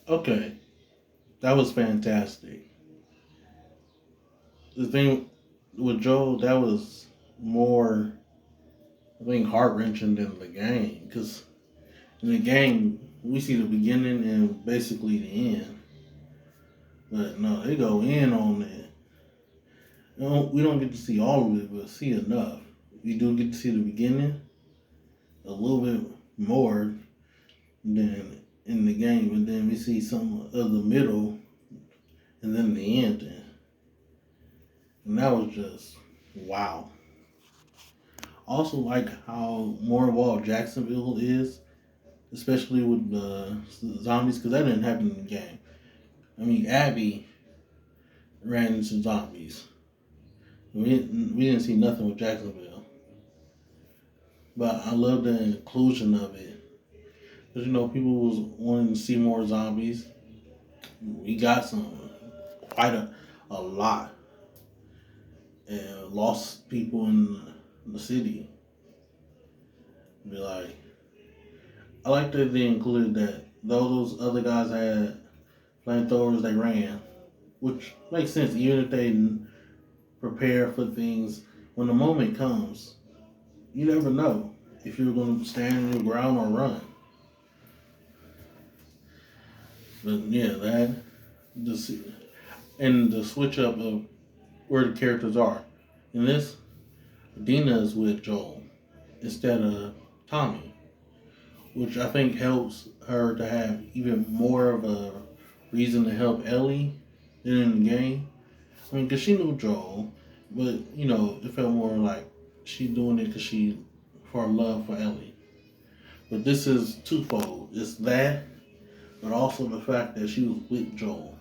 Okay, that was fantastic. The thing with Joel, that was more, I think, heart wrenching than the game. Because in the game, we see the beginning and basically the end. But no, they go in on it. We don't get to see all of it, but see enough. We do get to see the beginning a little bit more than in the game, and then we see some of the middle and then the ending. And that was just wow. Also, like how more involved Jacksonville is, especially with the zombies, because that didn't happen in the game. I mean, Abby ran into zombies. We didn't see nothing with Jacksonville, but I love the inclusion of it. Because people was wanting to see more zombies. We got some, quite a lot, and lost people in the city. Be like, I like that they included that. Though those other guys had flamethrowers, they ran, which makes sense. Even if they prepare for things when the moment comes, you never know if you're going to stand your ground or run. But yeah, that the and the switch up of where the characters are. In this, Dina is with Joel instead of Tommy, which I think helps her to have even more of a reason to help Ellie than in the game. I mean, because she knew Joel, but it felt more like she doing it because she for her love for Ellie. But this is twofold. It's that, but also the fact that she was with Joel.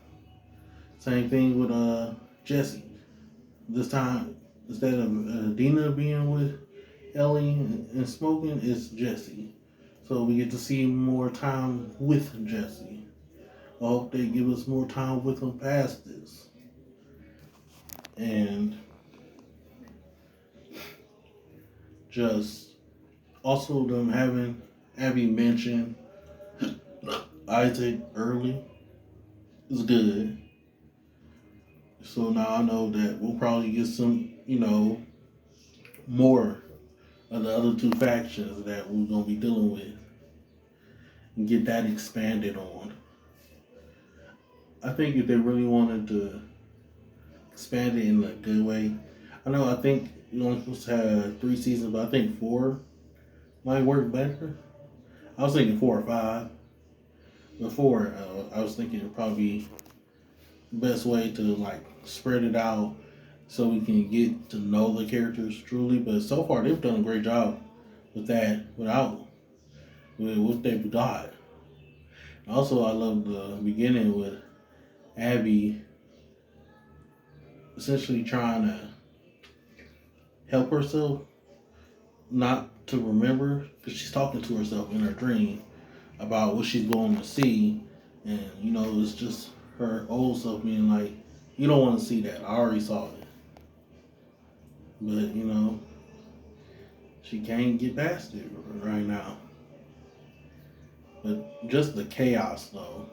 Same thing with Jesse. This time, instead of Dina being with Ellie and smoking, it's Jesse. So we get to see more time with Jesse. I hope they give us more time with him past this. And just also them having Abby mention Isaac early is good. So now I know that we'll probably get some, more of the other two factions that we're gonna be dealing with and get that expanded on. I think if they really wanted to expand it in a good way, I think you only supposed to have 3 seasons, but I think four might work better. I was thinking 4 or 5. Before, I was thinking it'd probably be the best way to like spread it out so we can get to know the characters truly. But so far, they've done a great job with that with what they've got. Also, I love the beginning with Abby essentially trying to help herself not to remember because she's talking to herself in her dream about what she's going to see, and it's just her old self being like, "You don't want to see that. I already saw it." But she can't get past it right now. But just the chaos though.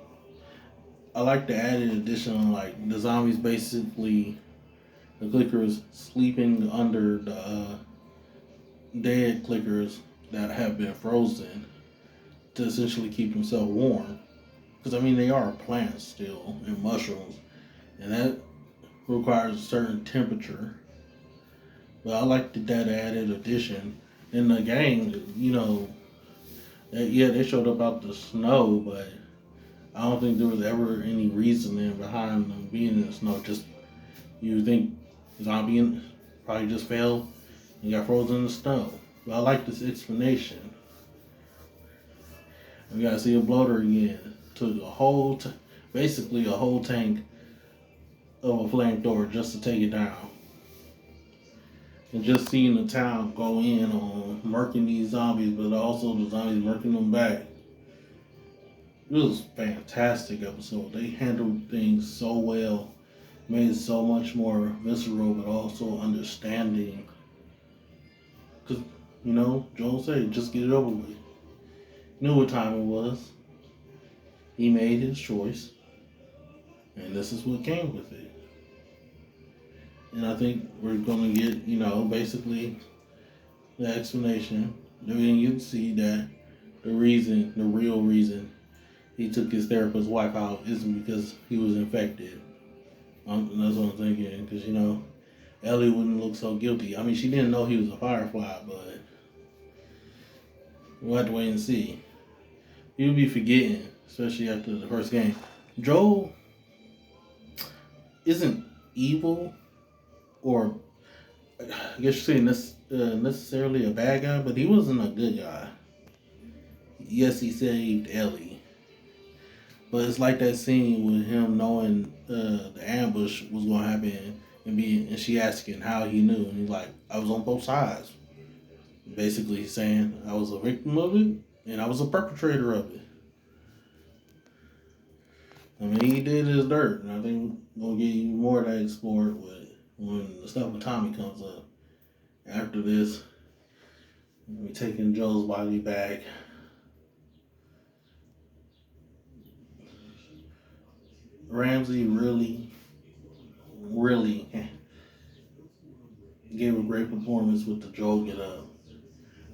I like the added addition like the zombies basically the clickers sleeping under the dead clickers that have been frozen to essentially keep themselves warm. Because I mean they are plants still and mushrooms, and that requires a certain temperature. But I like that added addition in the game. Yeah, they showed up out the snow, but I don't think there was ever any reasoning behind them being in the snow. Just you think zombie probably just fell and got frozen in the snow. But I like this explanation. And we gotta see a bloater again. Took basically a whole tank of a flamethrower just to take it down. And just seeing the town go in on murking these zombies, but also the zombies murking them back. It was a fantastic episode. They handled things so well, made it so much more visceral, but also understanding. Because, Joel said, just get it over with. Knew what time it was. He made his choice, and this is what came with it. And I think we're gonna get, basically the explanation. Then you can see that the real reason he took his therapist's wife out isn't because he was infected. That's what I'm thinking. Because, Ellie wouldn't look so guilty. I mean, she didn't know he was a Firefly, but we'll have to wait and see. You'll be forgetting, especially after the first game. Joel isn't evil, or I guess you say necessarily a bad guy, but he wasn't a good guy. Yes, he saved Ellie, but it's like that scene with him knowing the ambush was gonna happen and she asking how he knew, and he's like, I was on both sides. Basically saying I was a victim of it and I was a perpetrator of it. I mean, he did his dirt, and I think we're gonna get even more of that explored when the stuff with Tommy comes up. After this, we're taking Joe's body back. Ramsey really, really gave a great performance with the Joel get up,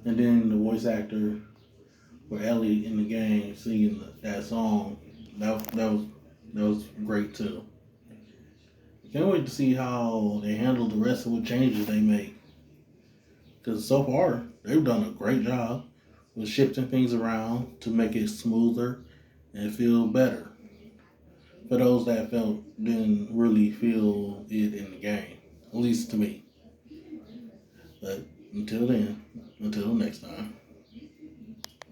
and then the voice actor for Ellie in the game singing that song. That was great too. Can't wait to see how they handle the rest of the changes they make. Because so far, they've done a great job with shifting things around to make it smoother and feel better. For those that didn't really feel it in the game, at least to me. But until then, until next time.